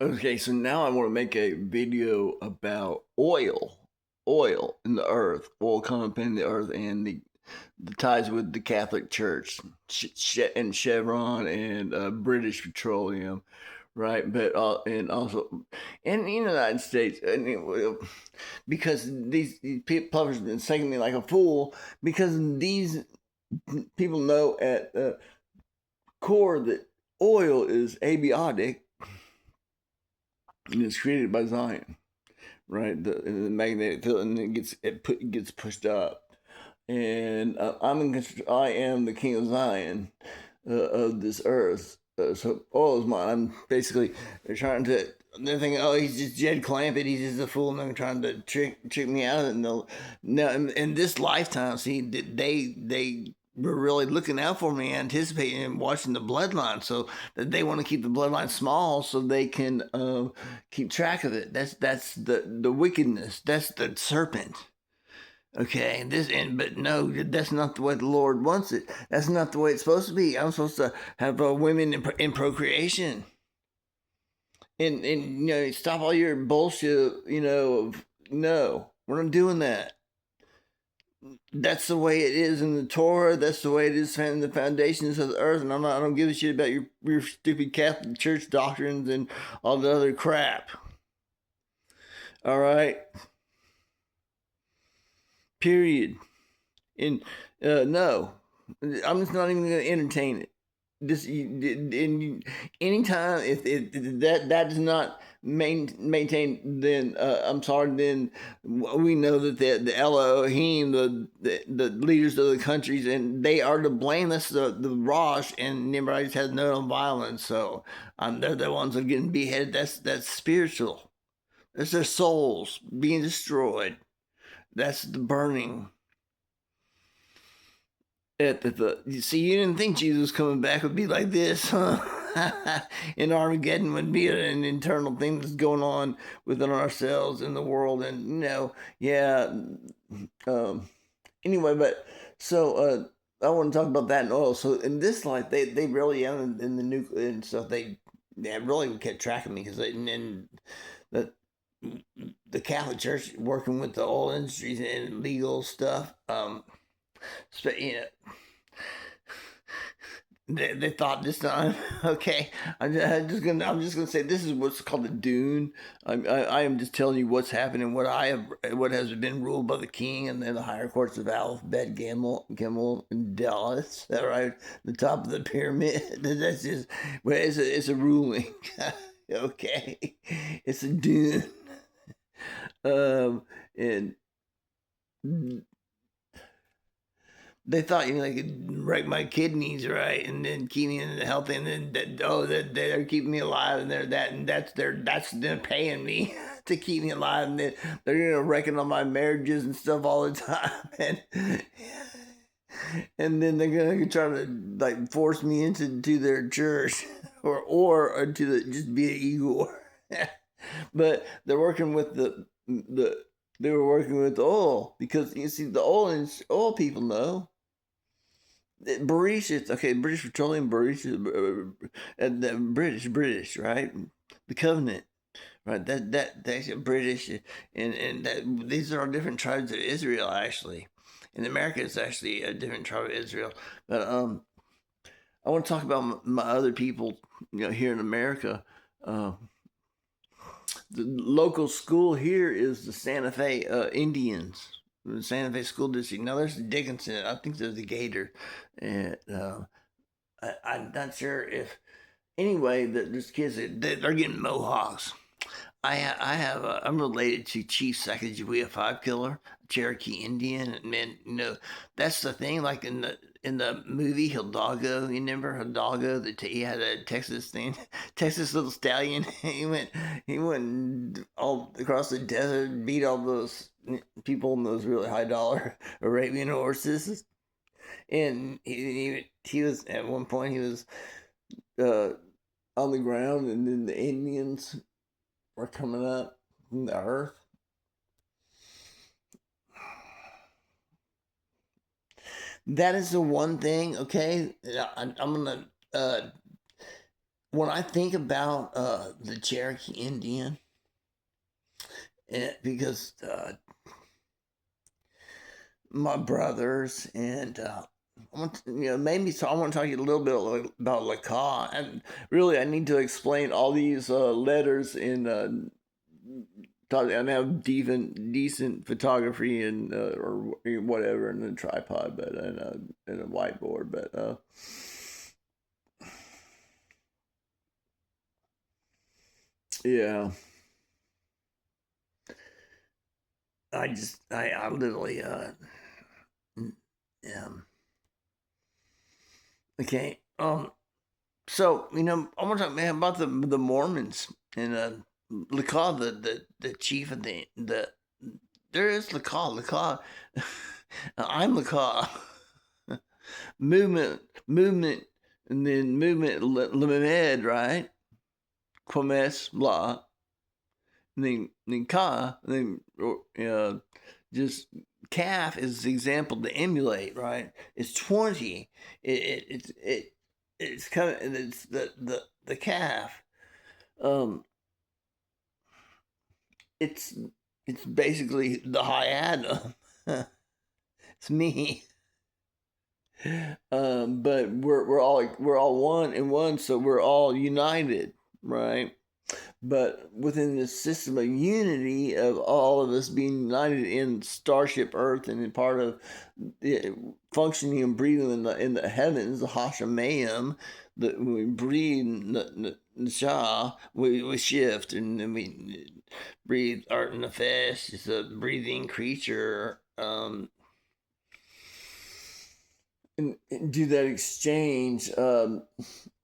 Okay, so now I want to make a video about oil in the earth, oil coming up in the earth, and the ties with the Catholic Church, and Chevron and British Petroleum, right? But and also in the United States, because these people have been taking me like a fool, because these people know at core that oil is abiotic and it's created by Zion, right? The magnetic field, and it gets pushed up. And I am the king of Zion of this earth. So oil is mine. I'm basically they're trying to. They're thinking, oh, he's just Jed Clampett. He's just a fool, and they're trying to trick me out of it. No, no. In this lifetime, see, they were really looking out for me, anticipating and watching the bloodline. So that they want to keep the bloodline small, so they can keep track of it. That's the wickedness. That's the serpent. Okay, but no, that's not the way the Lord wants it. That's not the way it's supposed to be. I'm supposed to have women in procreation, and stop all your bullshit. No, we're not doing that. That's the way it is in the Torah. That's the way it is in the foundations of the earth. And I don't give a shit about your stupid Catholic Church doctrines and all the other crap. All right. Period. And no, I'm just not even going to entertain it. This anytime if that does not maintain, then I'm sorry. Then we know that the Elohim, the leaders of the countries, and they are to blame. That's the Rosh, and Nimrod has no violence. So they're the ones that are getting beheaded. That's spiritual. That's their souls being destroyed. That's the burning. You see, you didn't think Jesus coming back would be like this, huh? And Armageddon would be an internal thing that's going on within ourselves in the world, and yeah. Anyway, but so I want to talk about that in oil. So in this life, they really in the nuclear and stuff. They really kept track of me because and the the Catholic Church working with the oil industries and legal stuff. But they thought this time. Okay, I'm just gonna say this is what's called a dune. I am just telling you what's happening, what has been ruled by the king and then the higher courts of Aleph, Bet, Gimel, and Dallas. All right, the top of the pyramid. That's just well, it's a ruling. Okay, it's a dune. And they thought they could wreck my kidneys, right, and then keep me healthy, and then that they're keeping me alive, and that's them paying me to keep me alive, and then they're wrecking on my marriages and stuff all the time, and then they're gonna try to like force me into their church, or to just be an Igor, but they're working with they were working with oil because you see the oil people know. Berisha, okay, British Petroleum, Berisha, and the British, right? The Covenant, right? That's British, and that these are all different tribes of Israel actually. In America, it's actually a different tribe of Israel. But I want to talk about my other people, here in America. Uh, the local school here is the Santa Fe Indians, the Santa Fe School District. Now there's the Dickinson. I think there's the Gator, and I'm not sure if anyway that there's kids they're getting mohawks. I'm related to Chief Sacagawea Five Killer, Cherokee Indian, and man, that's the thing. Like in the movie Hidalgo, you remember Hidalgo? He had a Texas thing, Texas little stallion. He went all across the desert, beat all those people in those really high dollar Arabian horses, and he was at one point he was uh, on the ground, and then the Indians were coming up from the earth. That is the one thing. Okay, I'm gonna when I think about the Cherokee Indian, because my brothers and maybe so I want to talk to you a little bit about Laka, and really I need to explain all these letters in and have decent photography and or whatever in a tripod, but in a whiteboard, but yeah. I literally okay. So I want to talk, man, about the Mormons and Laka, the chief of the there is Laka. I'm Laka. movement, and then movement Lamed, right? Quames blah. And then Ka, and then just calf is the example to emulate, right? It's 20. It's kind of it's the calf. It's basically the high Adam. It's me. But we're all one and one, so we're all united, right? But within this system of unity of all of us being united in Starship Earth and in part of functioning and breathing in the heavens, the Hashemayim, that when we breathe Nashah, we shift, and then we breathe Art Nefesh, it's a breathing creature. And do that exchange.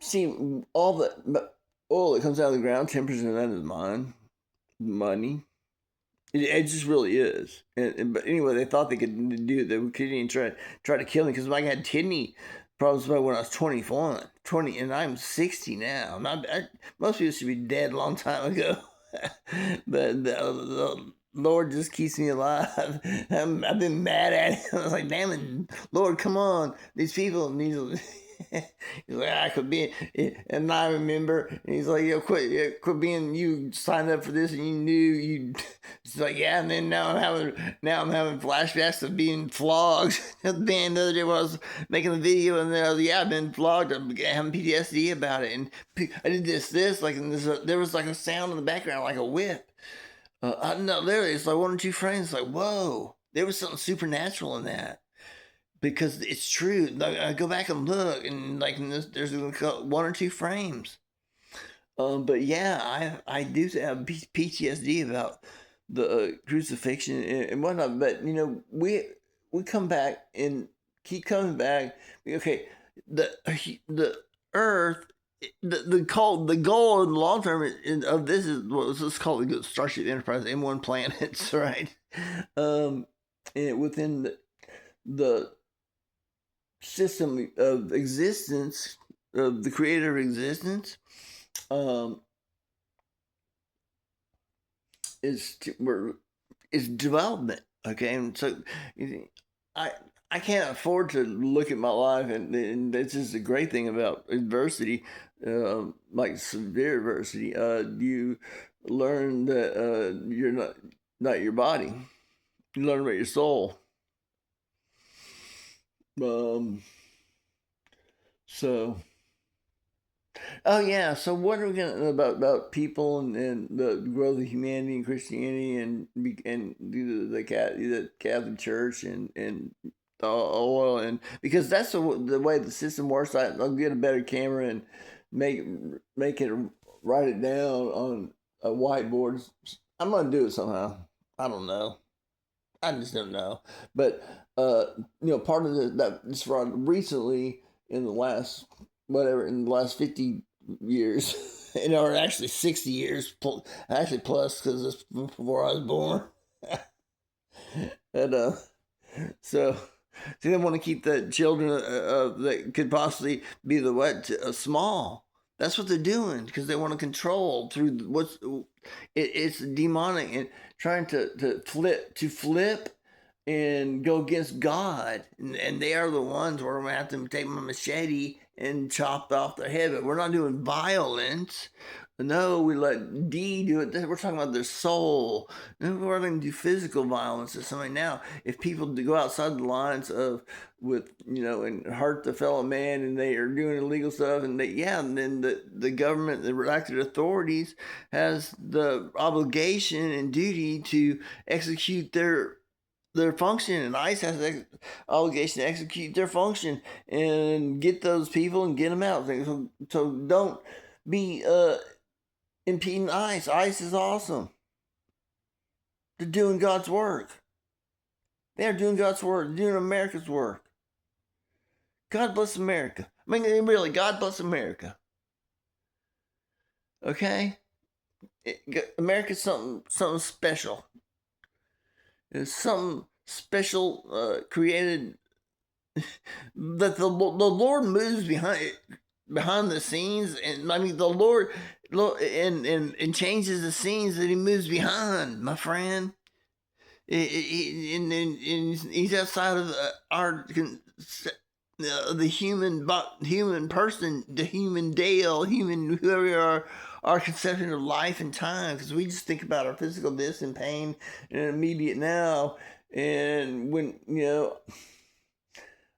See, all the oil that comes out of the ground, 10% of that is mine. Money. It just really is. But anyway, they thought they could do it. They couldn't even try to kill me because I had kidney problems when I was 20, and I'm 60 now. Most people should be dead a long time ago. But the Lord just keeps me alive. I've been mad at him. I was like, damn it, Lord, come on. These people need. He's like, I could be, and I remember, and he's like, quit being, you signed up for this, and you knew you. It's like, yeah, and then now I'm having flashbacks of being flogged. The other day when I was making the video, and then I've been flogged. I'm having PTSD about it, and I did this, like, and there was like a sound in the background, like a whip. I don't know, literally, it's like 1 or 2 frames. Like, whoa, there was something supernatural in that. Because it's true. I go back and look, and like there's 1 or 2 frames. But yeah, I do have PTSD about the crucifixion and whatnot. But we come back and keep coming back. Okay, the Earth, the goal in the long term of this is let's call it Starship Enterprise M1 planets, right? And within the system of existence of the creator of existence is development. Okay, and so I can't afford to look at my life, and this is the great thing about adversity, like severe adversity. You learn that you're not your body. You learn about your soul. So, oh yeah. So what are we gonna about people and the growth of humanity and Christianity and the Catholic Church and oil, and because that's the way the system works. I'll get a better camera and make it, write it down on a whiteboard. I'm gonna do it somehow. I don't know. I just don't know. But part of that this fraud recently in the last 50 years, or actually 60 years, actually plus because it's before I was born. And so they want to keep the children that could possibly be the small. That's what they're doing because they want to control through it's demonic and trying to flip and go against God, and they are the ones where I'm gonna have to take my machete and chop off their head. But we're not doing violence. No, we let D do it. We're talking about their soul. And we're going to do physical violence to somebody now. If people go outside the lines of and hurt the fellow man, and they are doing illegal stuff, and and then the government, the elected authorities, has the obligation and duty to execute their function, and ICE has the obligation to execute their function and get those people and get them out. So don't be impeding ICE. ICE is awesome. They're doing God's work. They're doing God's work. They're doing America's work. God bless America. I mean, really, God bless America. Okay? America's something special. It's something special created that the Lord moves behind the scenes, and I mean the Lord and changes the scenes that He moves behind, my friend. And He's outside of the human person, the human Dale, whoever we are. Our conception of life and time, because we just think about our physical this and pain and immediate now, and when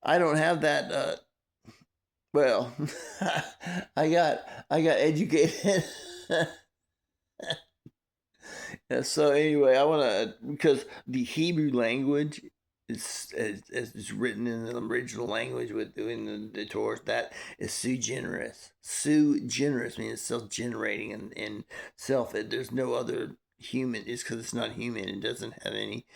I don't have that. Well, I got educated. So anyway, I want to, because the Hebrew language is written in the original language with doing the Torah, that is sui generis. Sui generis means self-generating and self. There's no other human. It's because it's not human. It doesn't have any.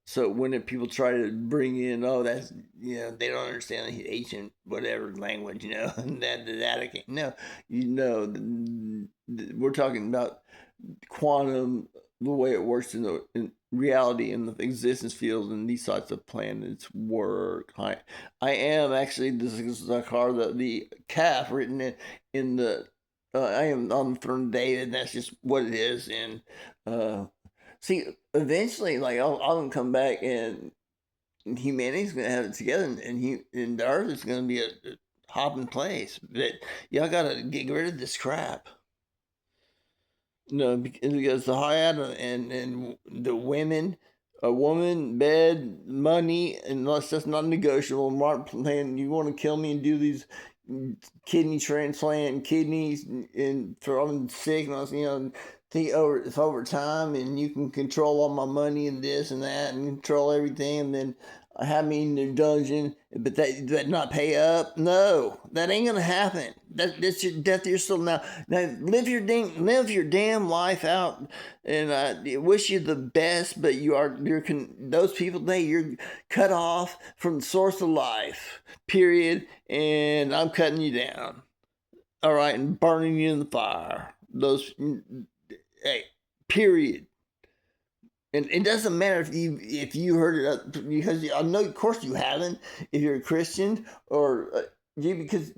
So when people try to bring in, that's they don't understand the ancient whatever language, that no, we're talking about quantum, the way it works in reality, in the existence field, and these types of planets work. I am actually, this is the car, the calf written in the I am on the throne of David, and that's just what it is. And see, eventually, like I'll come back, and humanity's gonna have it together, and the earth is gonna be a hopping place. But y'all gotta get rid of this crap. No, because the Hayat and the women, a woman, bed, money, unless that's not negotiable. Mark plan, you want to kill me and do these kidney transplant, kidneys, and throw them sick, and think over time, and you can control all my money and this and that, and control everything, and then have me in the dungeon, but that not pay up. No, that ain't gonna happen. That's your death. You're still now live your damn life out, and I wish you the best. But those people you're cut off from the source of life. Period. And I'm cutting you down. All right, and burning you in the fire. Hey, period. And it doesn't matter if you heard it, because I know, of course, you haven't. If you're a Christian, or because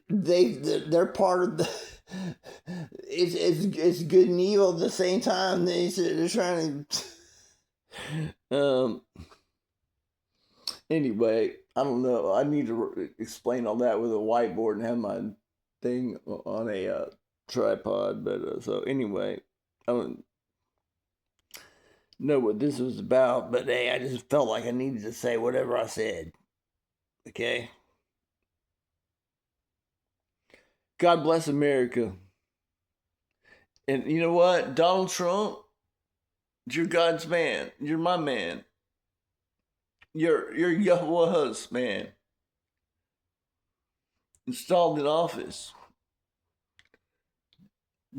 they're part of the. It's good and evil at the same time. They're trying to. Anyway, I don't know. I need to explain all that with a whiteboard and have my thing on a tripod. But so anyway, I don't know what this was about. But hey, I just felt like I needed to say whatever I said. Okay. God bless America. And you know what? Donald Trump, you're God's man. You're my man. You're Yahweh's man. Installed in office.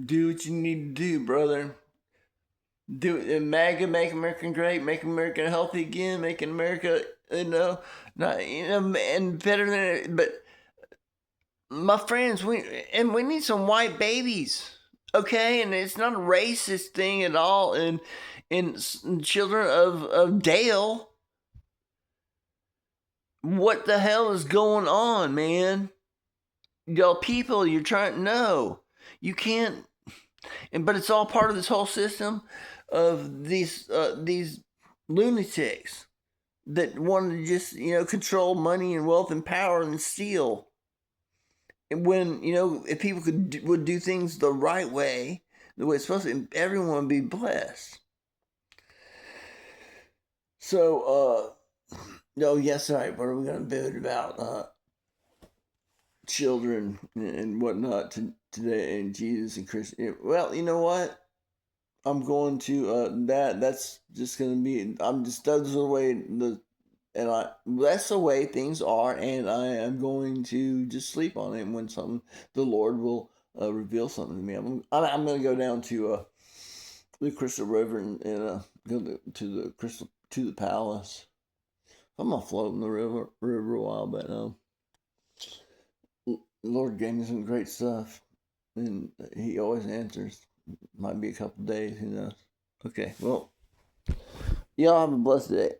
Do what you need to do, brother. Do it. And MAGA, make America great, make America healthy again, making America, and better than it. But my friends, we need some white babies, okay? And it's not a racist thing at all. And children of Dale, what the hell is going on, man? Y'all people, you're trying to know. You can't, but it's all part of this whole system of these lunatics. that wanted to just, control money and wealth and power and steal. And when, if people would do things the right way, the way it's supposed to, everyone would be blessed. So, no, yes, all right. What are we going to build about children and whatnot today, and Jesus and Christian? Well, you know what? I'm going to that's just going to be. That's the way that's the way things are, and I am going to just sleep on it. When the Lord will reveal something to me, I'm going to go down to the Crystal River and go to the palace. I'm gonna float in the river a while, but Lord gave me some great stuff, and He always answers. Might be a couple days, who knows? Okay, well, y'all have a blessed day.